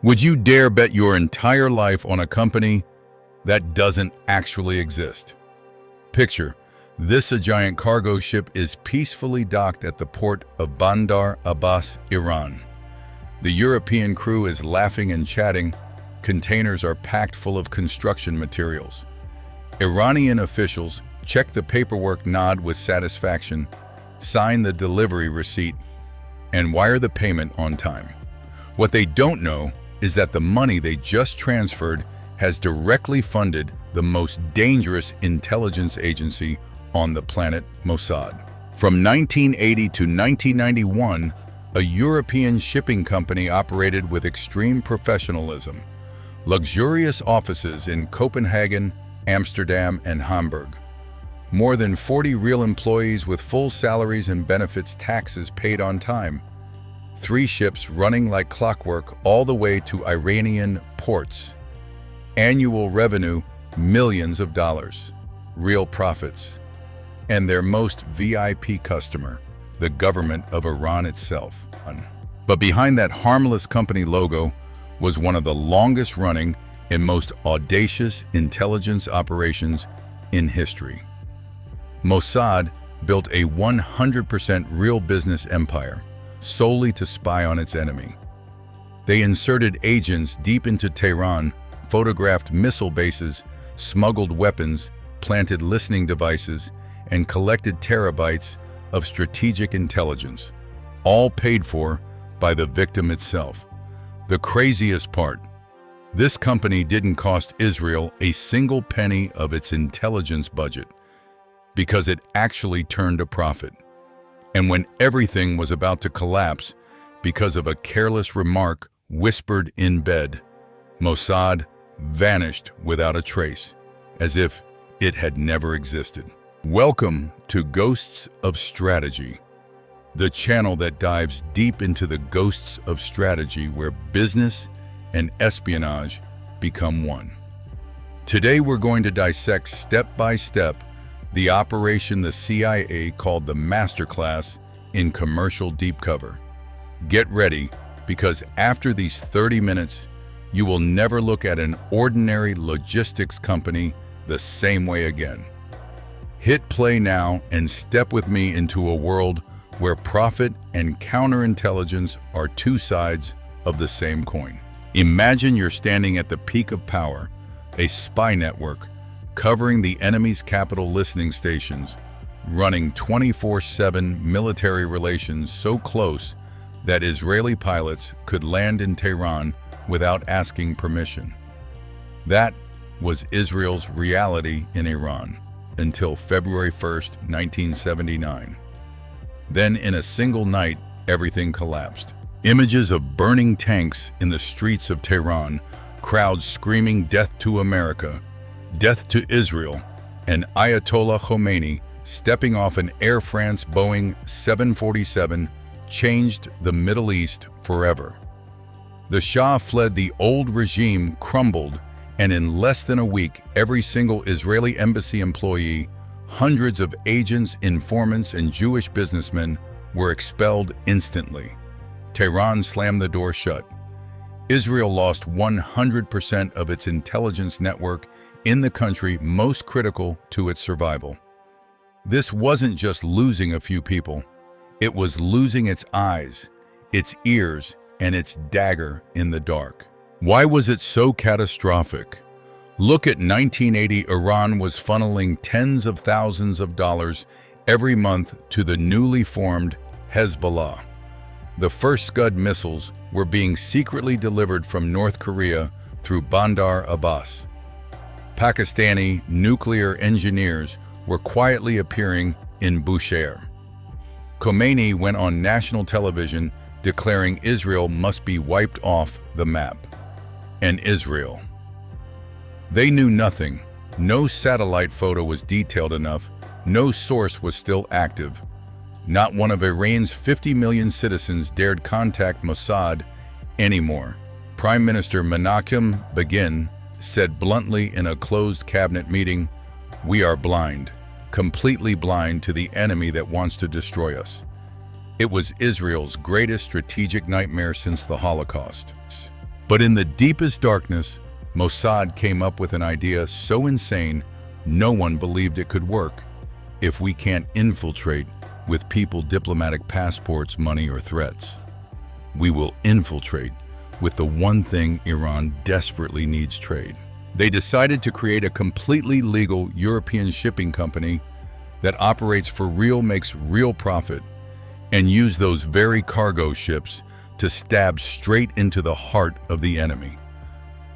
Would you dare bet your entire life on a company that doesn't actually exist? Picture, a giant cargo ship is peacefully docked at the port of Bandar Abbas, Iran. The European crew is laughing and chatting. Containers are packed full of construction materials. Iranian officials check the paperwork, nod with satisfaction, sign the delivery receipt, and wire the payment on time. What they don't know is that the money they just transferred has directly funded the most dangerous intelligence agency on the planet, Mossad. From 1980 to 1991, a European shipping company operated with extreme professionalism. Luxurious offices in Copenhagen, Amsterdam, and Hamburg. More than 40 real employees with full salaries and benefits, taxes paid on time. 3 ships running like clockwork all the way to Iranian ports. Annual revenue, millions of dollars. Real profits. And their most VIP customer, the government of Iran itself. But behind that harmless company logo was one of the longest-running and most audacious intelligence operations in history. Mossad built a 100% real business empire, solely to spy on its enemy. They inserted agents deep into Tehran, photographed missile bases, smuggled weapons, planted listening devices, and collected terabytes of strategic intelligence, all paid for by the victim itself. The craziest part, this company didn't cost Israel a single penny of its intelligence budget because it actually turned a profit. And when everything was about to collapse because of a careless remark whispered in bed, Mossad vanished without a trace, as if it had never existed. Welcome to Ghosts of Strategy, the channel that dives deep into the ghosts of strategy where business and espionage become one. Today we're going to dissect step by step the operation the CIA called the Masterclass in Commercial Deep Cover. Get ready, because after these 30 minutes, you will never look at an ordinary logistics company the same way again. Hit play now and step with me into a world where profit and counterintelligence are 2 sides of the same coin. Imagine you're standing at the peak of power, a spy network covering the enemy's capital listening stations, running 24/7 military relations so close that Israeli pilots could land in Tehran without asking permission. That was Israel's reality in Iran until February 1st, 1979. Then in a single night, everything collapsed. Images of burning tanks in the streets of Tehran, crowds screaming death to America, death to Israel, and Ayatollah Khomeini stepping off an Air France Boeing 747 changed the Middle East forever. The Shah fled, the old regime crumbled, and in less than a week, every single Israeli embassy employee, hundreds of agents, informants, and Jewish businessmen were expelled instantly. Tehran slammed the door shut. Israel lost 100% of its intelligence network in the country most critical to its survival. This wasn't just losing a few people. It was losing its eyes, its ears, and its dagger in the dark. Why was it so catastrophic? Look at 1980. Iran was funneling tens of thousands of dollars every month to the newly formed Hezbollah. The first Scud missiles were being secretly delivered from North Korea through Bandar Abbas. Pakistani nuclear engineers were quietly appearing in Bushehr. Khomeini went on national television declaring Israel must be wiped off the map. And Israel. They knew nothing. No satellite photo was detailed enough. No source was still active. Not one of Iran's 50 million citizens dared contact Mossad anymore. Prime Minister Menachem Begin said bluntly in a closed cabinet meeting, "We are blind, completely blind to the enemy that wants to destroy us." It was Israel's greatest strategic nightmare since the Holocaust. But in the deepest darkness, Mossad came up with an idea so insane, no one believed it could work. If we can't infiltrate with people, diplomatic passports, money, or threats, we will infiltrate with the one thing Iran desperately needs: trade. They decided to create a completely legal European shipping company that operates for real, makes real profit, and use those very cargo ships to stab straight into the heart of the enemy.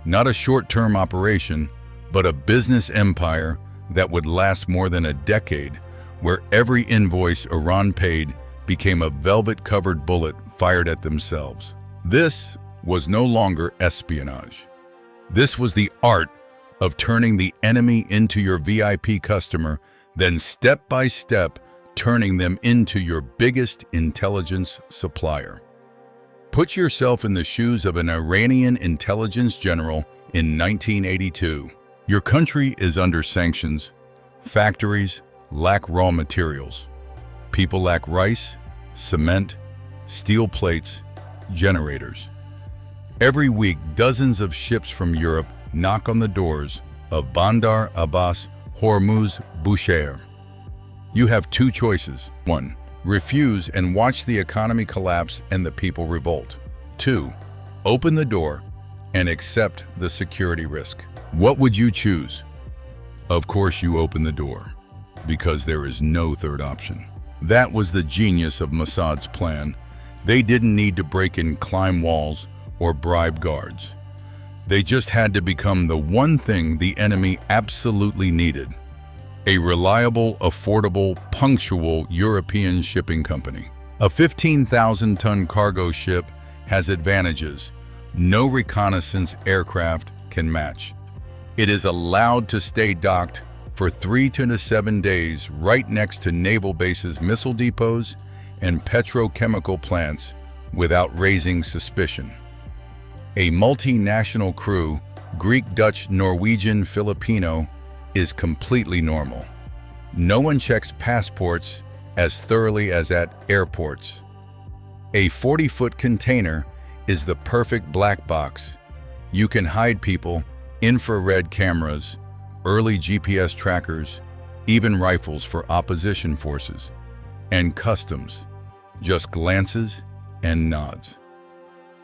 Not a short-term operation, but a business empire that would last more than a decade, where every invoice Iran paid became a velvet-covered bullet fired at themselves. This was no longer espionage. This was the art of turning the enemy into your VIP customer, then step by step turning them into your biggest intelligence supplier. Put yourself in the shoes of an Iranian intelligence general in 1982. Your country is under sanctions. Factories lack raw materials. People lack rice, cement, steel plates, generators. Every week, dozens of ships from Europe knock on the doors of Bandar Abbas Hormuz Bushehr. You have two choices. 1. Refuse and watch the economy collapse and the people revolt. 2. Open the door and accept the security risk. What would you choose? Of course you open the door, because there is no third option. That was the genius of Mossad's plan. They didn't need to break in, climb walls, or bribe guards. They just had to become the one thing the enemy absolutely needed: a reliable, affordable, punctual European shipping company. A 15,000-ton cargo ship has advantages no reconnaissance aircraft can match. It is allowed to stay docked for 3 to 7 days right next to naval bases, missile depots, and petrochemical plants without raising suspicion. A multinational crew, Greek, Dutch, Norwegian, Filipino, is completely normal. No one checks passports as thoroughly as at airports. A 40-foot container is the perfect black box. You can hide people, infrared cameras, early GPS trackers, even rifles for opposition forces, and customs, just glances and nods.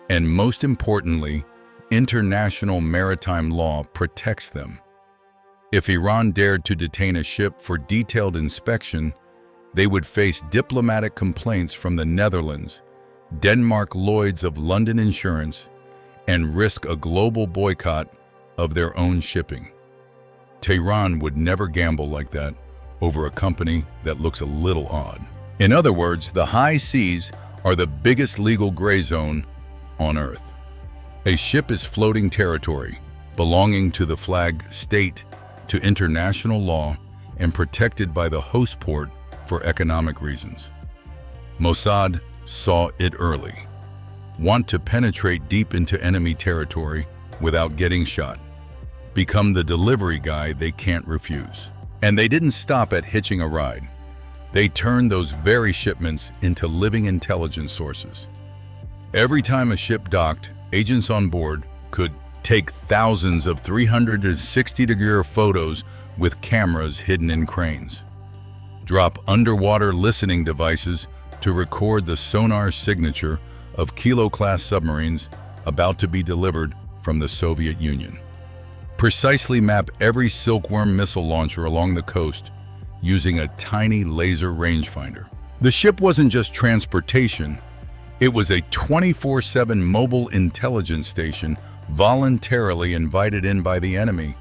And most importantly, international maritime law protects them. If Iran dared to detain a ship for detailed inspection, they would face diplomatic complaints from the Netherlands, Denmark, Lloyd's of London Insurance, and risk a global boycott of their own shipping. Tehran would never gamble like that over a company that looks a little odd. In other words, the high seas are the biggest legal gray zone on Earth. A ship is floating territory, belonging to the flag state, to international law, and protected by the host port for economic reasons. Mossad saw it early. Want to penetrate deep into enemy territory without getting shot. Become the delivery guy they can't refuse. And they didn't stop at hitching a ride. They turned those very shipments into living intelligence sources. Every time a ship docked, agents on board could take thousands of 360-degree photos with cameras hidden in cranes. Drop underwater listening devices to record the sonar signature of Kilo-class submarines about to be delivered from the Soviet Union. Precisely map every Silkworm missile launcher along the coast using a tiny laser rangefinder. The ship wasn't just transportation, it was a 24/7 mobile intelligence station voluntarily invited in by the enemy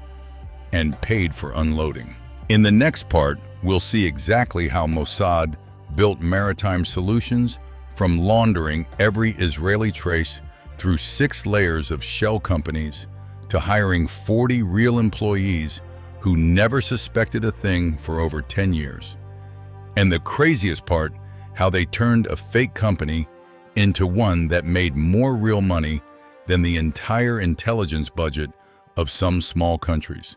and paid for unloading. In the next part, we'll see exactly how Mossad built maritime solutions, from laundering every Israeli trace through 6 layers of shell companies to hiring 40 real employees who never suspected a thing for over 10 years. And the craziest part, how they turned a fake company into one that made more real money than the entire intelligence budget of some small countries.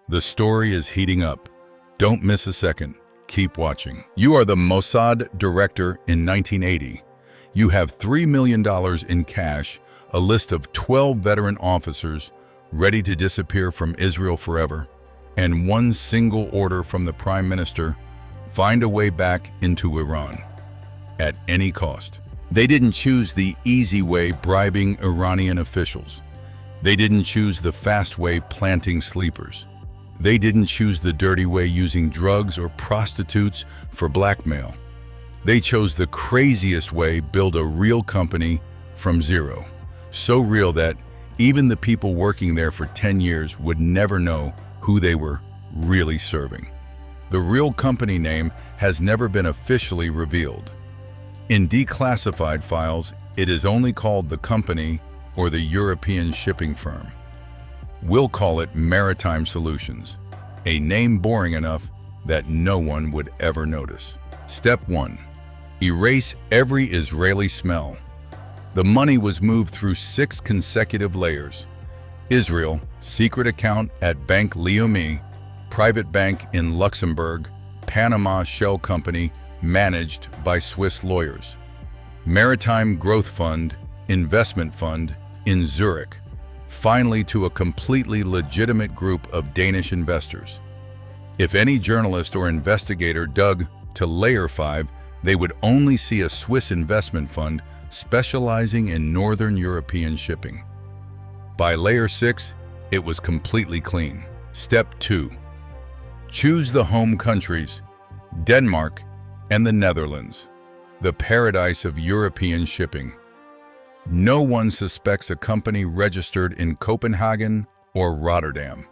The story is heating up. Don't miss a second. Keep watching. You are the Mossad director in 1980. You have $3 million in cash, a list of 12 veteran officers ready to disappear from Israel forever, and one single order from the Prime Minister: find a way back into Iran, at any cost. They didn't choose the easy way, bribing Iranian officials. They didn't choose the fast way, planting sleepers. They didn't choose the dirty way, using drugs or prostitutes for blackmail. They chose the craziest way, build a real company from zero. So real that even the people working there for 10 years would never know who they were really serving. The real company name has never been officially revealed. In declassified files, it is only called the company or the European shipping firm. We'll call it Maritime Solutions, a name boring enough that no one would ever notice. Step 1. Erase every Israeli smell. The money was moved through 6 consecutive layers. Israel, secret account at Bank Leumi, private bank in Luxembourg, Panama shell company managed by Swiss lawyers. Maritime Growth Fund, investment fund in Zurich, finally to a completely legitimate group of Danish investors. If any journalist or investigator dug to layer 5, they would only see a Swiss investment fund specializing in Northern European shipping. By layer 6, it was completely clean. Step 2. Choose the home countries: Denmark and the Netherlands, the paradise of European shipping. No one suspects a company registered in Copenhagen or Rotterdam.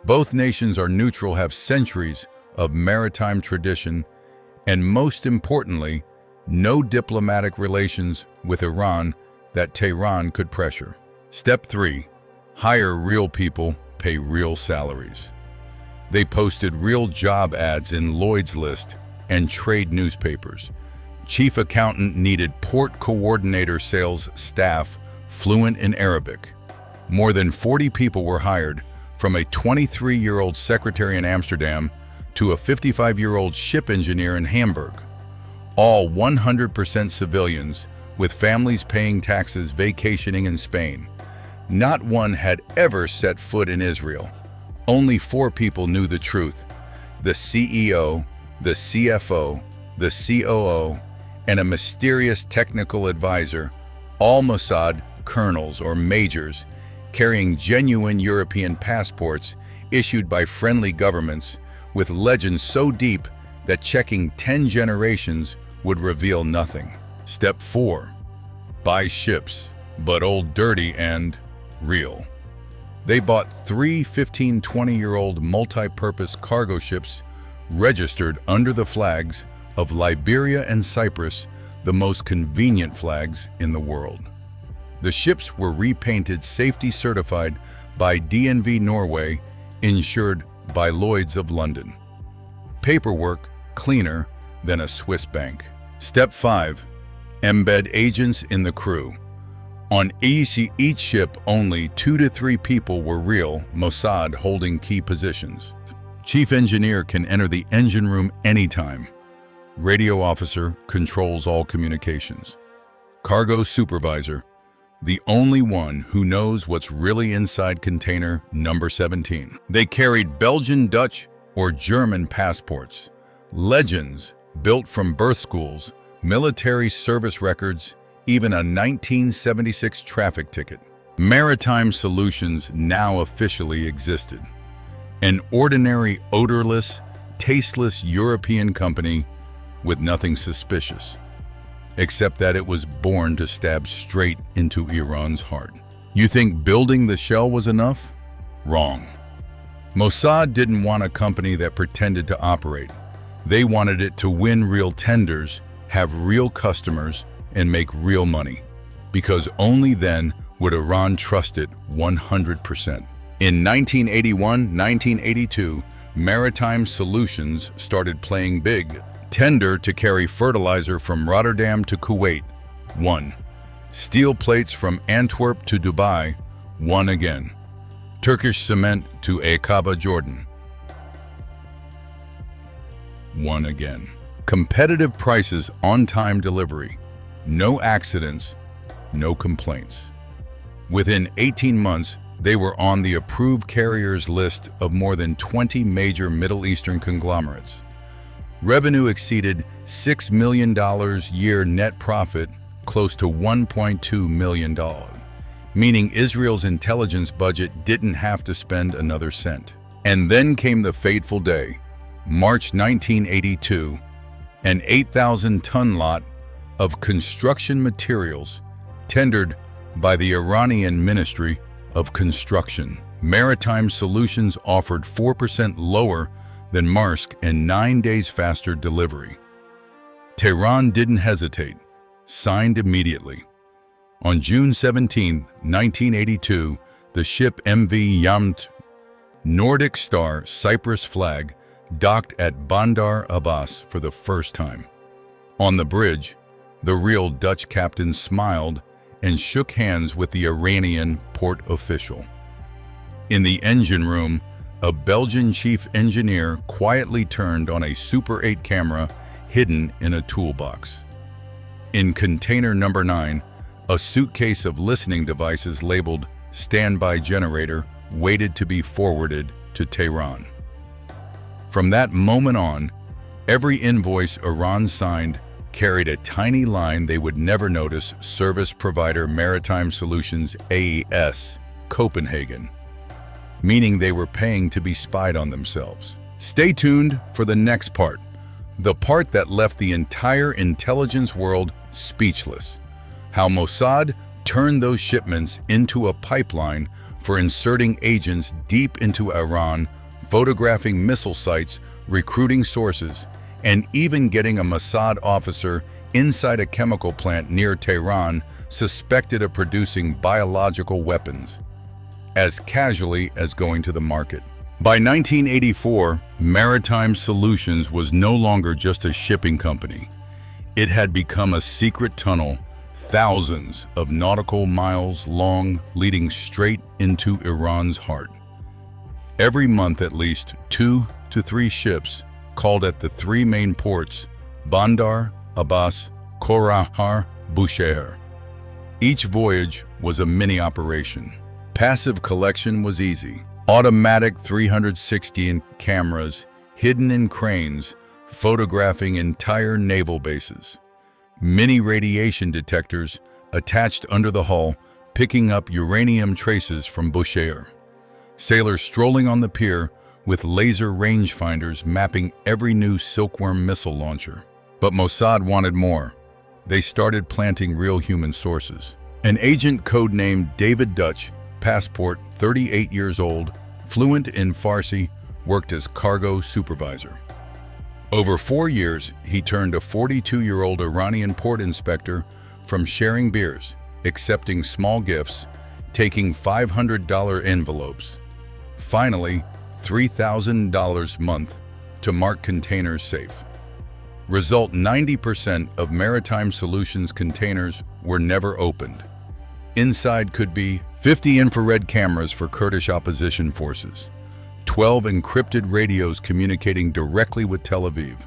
Both nations are neutral, have centuries of maritime tradition, and most importantly, no diplomatic relations with Iran that Tehran could pressure. Step 3. Hire real people, pay real salaries. They posted real job ads in Lloyd's List and trade newspapers. Chief accountant needed port coordinator, sales staff fluent in Arabic. More than 40 people were hired, from a 23-year-old secretary in Amsterdam to a 55-year-old ship engineer in Hamburg. All 100% civilians, with families paying taxes, vacationing in Spain. Not one had ever set foot in Israel. Only 4 people knew the truth: the CEO, the CFO, the COO, and a mysterious technical advisor, all Mossad colonels or majors, carrying genuine European passports issued by friendly governments, with legends so deep that checking 10 generations would reveal nothing. Step 4. Buy ships, but old, dirty, and real. They bought 3 15-20-year-old multi-purpose cargo ships registered under the flags of Liberia and Cyprus, the most convenient flags in the world. The ships were repainted, safety certified by DNV Norway, insured by Lloyd's of London. Paperwork cleaner than a Swiss bank. Step 5. Embed agents in the crew. On each ship, only 2 to 3 people were real Mossad holding key positions. Chief engineer can enter the engine room anytime. Radio officer controls all communications. Cargo supervisor, the only one who knows what's really inside container number 17. They carried Belgian, Dutch, or German passports, legends built from birth schools, military service records, even a 1976 traffic ticket. Maritime Solutions now officially existed. An ordinary, odorless, tasteless European company with nothing suspicious, except that it was born to stab straight into Iran's heart. You think building the shell was enough? Wrong. Mossad didn't want a company that pretended to operate. They wanted it to win real tenders, have real customers, and make real money, because only then would Iran trust it 100%. In 1981-1982, Maritime Solutions started playing big. Tender to carry fertilizer from Rotterdam to Kuwait, won. Steel plates from Antwerp to Dubai, won again. Turkish cement to Aqaba, Jordan, won again. Competitive prices, on-time delivery, no accidents, no complaints. Within 18 months, they were on the approved carriers list of more than 20 major Middle Eastern conglomerates. Revenue exceeded $6 million year net profit, close to $1.2 million, meaning Israel's intelligence budget didn't have to spend another cent. And then came the fateful day, March 1982, an 8,000-ton lot of construction materials tendered by the Iranian Ministry of Construction. Maritime Solutions offered 4% lower than Maersk and 9 days faster delivery. Tehran didn't hesitate, signed immediately. On June 17, 1982, the ship MV Yamt, Nordic Star Cyprus flag, docked at Bandar Abbas for the first time. On the bridge, the real Dutch captain smiled and shook hands with the Iranian port official. In the engine room, a Belgian chief engineer quietly turned on a Super 8 camera hidden in a toolbox. In container number 9, a suitcase of listening devices labeled "Standby Generator" waited to be forwarded to Tehran. From that moment on, every invoice Iran signed carried a tiny line they would never notice: Service Provider Maritime Solutions AES, Copenhagen, meaning they were paying to be spied on themselves. Stay tuned for the next part, the part that left the entire intelligence world speechless. How Mossad turned those shipments into a pipeline for inserting agents deep into Iran, photographing missile sites, recruiting sources, and even getting a Mossad officer inside a chemical plant near Tehran suspected of producing biological weapons, as casually as going to the market. By 1984, Maritime Solutions was no longer just a shipping company. It had become a secret tunnel, thousands of nautical miles long, leading straight into Iran's heart. Every month, at least 2 to 3 ships called at the 3 main ports: Bandar Abbas, Khorramshahr, Bushehr. Each voyage was a mini operation. Passive collection was easy. Automatic 360 cameras hidden in cranes, photographing entire naval bases. Mini radiation detectors attached under the hull, picking up uranium traces from Bushehr. Sailors strolling on the pier with laser rangefinders mapping every new silkworm missile launcher. But Mossad wanted more. They started planting real human sources. An agent codenamed David Dutch, passport 38 years old, fluent in Farsi, worked as cargo supervisor. Over 4 years, he turned a 42-year-old Iranian port inspector from sharing beers, accepting small gifts, taking $500 envelopes. Finally, $3,000 a month to mark containers safe. Result: 90% of Maritime Solutions containers were never opened. Inside could be 50 infrared cameras for Kurdish opposition forces, 12 encrypted radios communicating directly with Tel Aviv.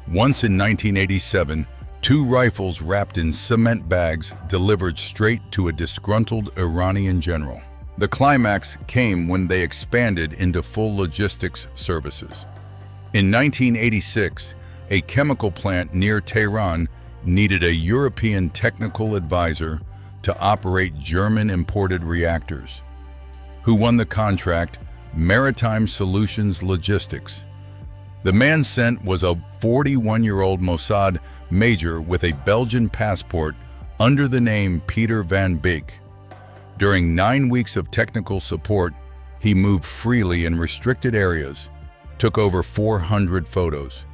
Once in 1987, 2 rifles wrapped in cement bags delivered straight to a disgruntled Iranian general. The climax came when they expanded into full logistics services. In 1986, a chemical plant near Tehran needed a European technical advisor to operate German-imported reactors. Who won the contract? Maritime Solutions Logistics. The man sent was a 41-year-old Mossad major with a Belgian passport under the name Peter van Beek. During 9 weeks of technical support, he moved freely in restricted areas, took over 400 photos,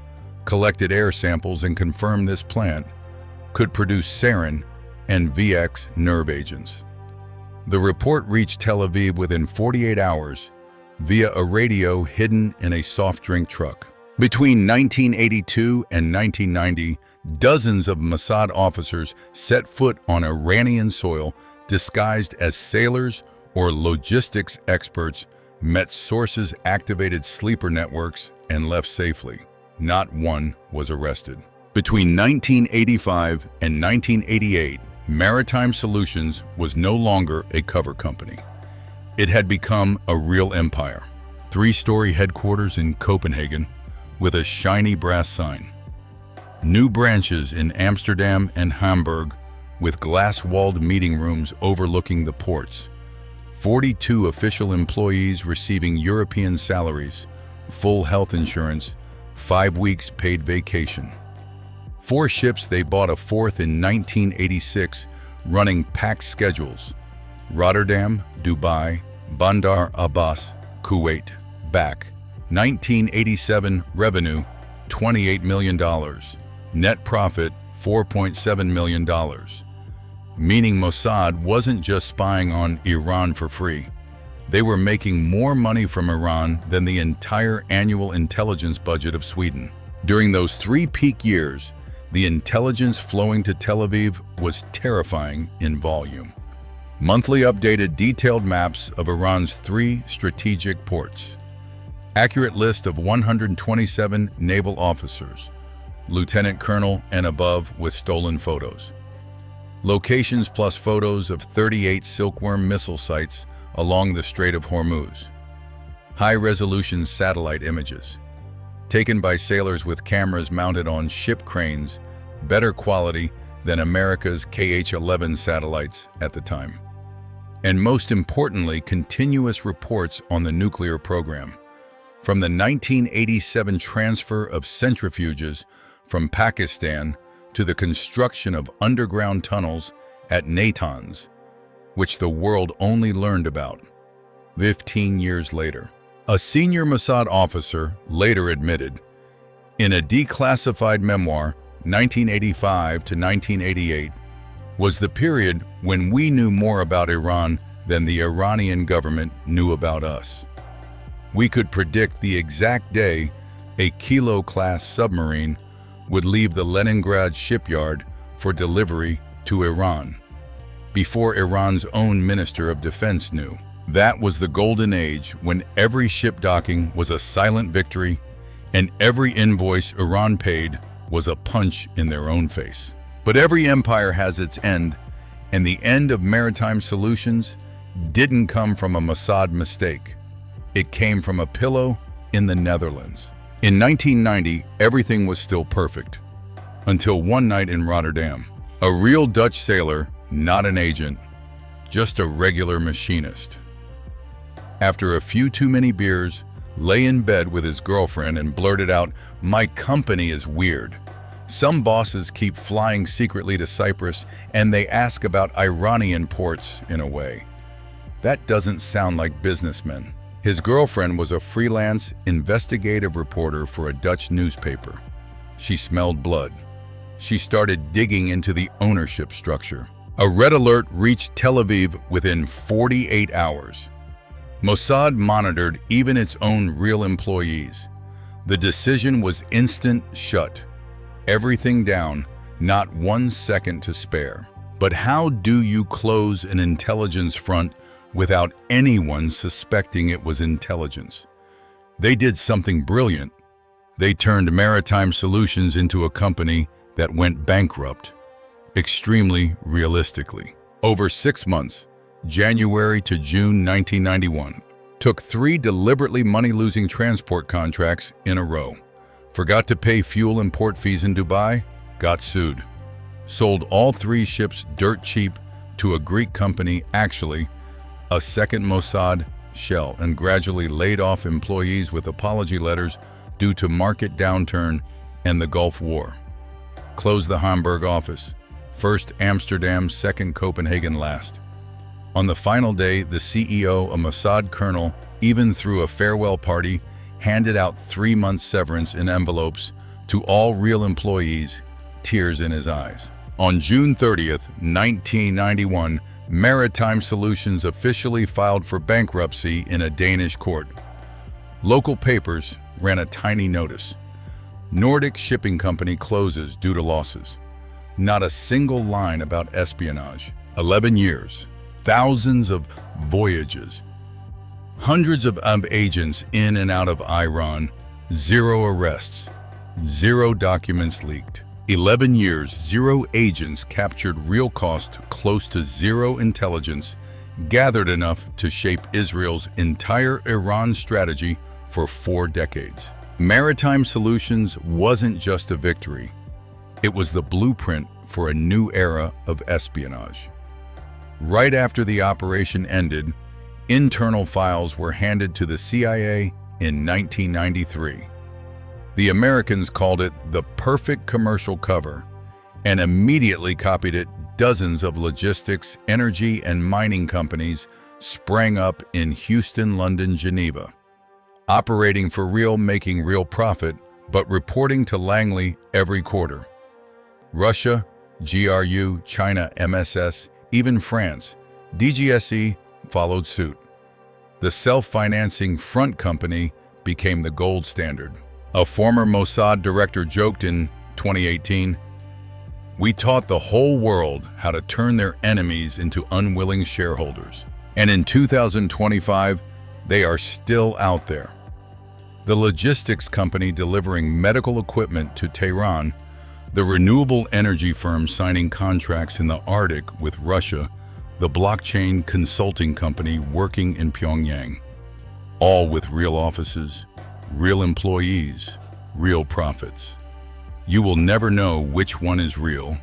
collected air samples, and confirmed this plant could produce sarin and VX nerve agents. The report reached Tel Aviv within 48 hours via a radio hidden in a soft drink truck. Between 1982 and 1990, dozens of Mossad officers set foot on Iranian soil disguised as sailors or logistics experts, met sources, activated sleeper networks, and left safely. Not one was arrested. Between 1985 and 1988, Maritime Solutions was no longer a cover company. It had become a real empire. 3-story headquarters in Copenhagen with a shiny brass sign. New branches in Amsterdam and Hamburg with glass-walled meeting rooms overlooking the ports. 42 official employees receiving European salaries, full health insurance, 5 weeks paid vacation. 4 ships, they bought a 4th in 1986, running packed schedules. Rotterdam, Dubai, Bandar Abbas, Kuwait, back. 1987 revenue, $28 million. Net profit, $4.7 million. Meaning Mossad wasn't just spying on Iran for free. They were making more money from Iran than the entire annual intelligence budget of Sweden. During those 3 peak years, the intelligence flowing to Tel Aviv was terrifying in volume. Monthly updated detailed maps of Iran's 3 strategic ports. Accurate list of 127 naval officers, lieutenant colonel and above with stolen photos. Locations plus photos of 38 silkworm missile sites along the Strait of Hormuz. High-resolution satellite images, taken by sailors with cameras mounted on ship cranes, better quality than America's KH-11 satellites at the time. And most importantly, continuous reports on the nuclear program. From the 1987 transfer of centrifuges from Pakistan to the construction of underground tunnels at Natanz, which the world only learned about 15 years later. A senior Mossad officer later admitted, in a declassified memoir, 1985 to 1988 was the period when we knew more about Iran than the Iranian government knew about us. We could predict the exact day a Kilo-class submarine would leave the Leningrad shipyard for delivery to Iran, before Iran's own Minister of Defense knew. That was the golden age when every ship docking was a silent victory and every invoice Iran paid was a punch in their own face. But every empire has its end, and the end of Maritime Solutions didn't come from a Mossad mistake. It came from a pillow in the Netherlands. In 1990, everything was still perfect, until one night in Rotterdam. A real Dutch sailor, not an agent, just a regular machinist. After a few too many beers, lay in bed with his girlfriend and blurted out, "My company is weird. Some bosses keep flying secretly to Cyprus and they ask about Iranian ports in a way. That doesn't sound like businessmen." His girlfriend was a freelance investigative reporter for a Dutch newspaper. She smelled blood. She started digging into the ownership structure. A red alert reached Tel Aviv within 48 hours. Mossad monitored even its own real employees. The decision was instant shut. Everything down, not 1 second to spare. But how do you close an intelligence front without anyone suspecting it was intelligence? They did something brilliant. They turned Maritime Solutions into a company that went bankrupt, extremely realistically. Over 6 months, January to June 1991, took 3 deliberately money-losing transport contracts in a row. Forgot to pay fuel and port fees in Dubai, got sued. Sold all 3 ships dirt cheap to a Greek company, actually a second Mossad shell, and gradually laid off employees with apology letters due to market downturn and the Gulf War. Closed the Hamburg office. First Amsterdam, second Copenhagen last. On the final day, the CEO, a Mossad colonel, even threw a farewell party, handed out 3-month severance in envelopes to all real employees, tears in his eyes. On June 30th, 1991, Maritime Solutions officially filed for bankruptcy in a Danish court. Local papers ran a tiny notice. Nordic Shipping Company closes due to losses. Not a single line about espionage. 11 years, thousands of voyages, hundreds of agents in and out of Iran, 0 arrests, 0 documents leaked. 11 years, zero agents captured real cost close to zero intelligence, gathered enough to shape Israel's entire Iran strategy for 4 decades. Maritime Solutions wasn't just a victory. It was the blueprint for a new era of espionage. Right after the operation ended, internal files were handed to the CIA in 1993. The Americans called it the perfect commercial cover and immediately copied it. Dozens of logistics, energy, and mining companies sprang up in Houston, London, Geneva, operating for real, making real profit, but reporting to Langley every quarter. Russia, GRU, China, MSS, even France, DGSE followed suit. The self-financing front company became the gold standard. A former Mossad director joked in 2018, "We taught the whole world how to turn their enemies into unwilling shareholders." And in 2025, they are still out there. The logistics company delivering medical equipment to Tehran, the renewable energy firm signing contracts in the Arctic with Russia, the blockchain consulting company working in Pyongyang, all with real offices, real employees, real profits. You will never know which one is real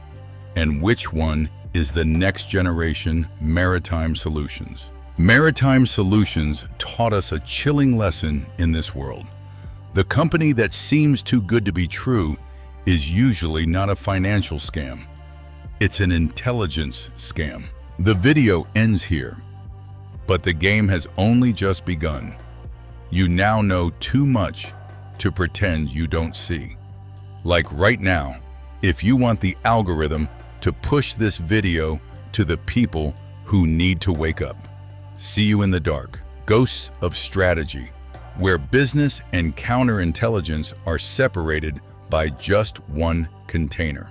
and which one is the next generation Maritime Solutions. Maritime Solutions taught us a chilling lesson in this world. The company that seems too good to be true is usually not a financial scam. It's an intelligence scam. The video ends here, but the game has only just begun. You now know too much to pretend you don't see. Like right now, if you want the algorithm to push this video to the people who need to wake up. See you in the dark. Ghosts of Strategy, where business and counterintelligence are separated by just one container.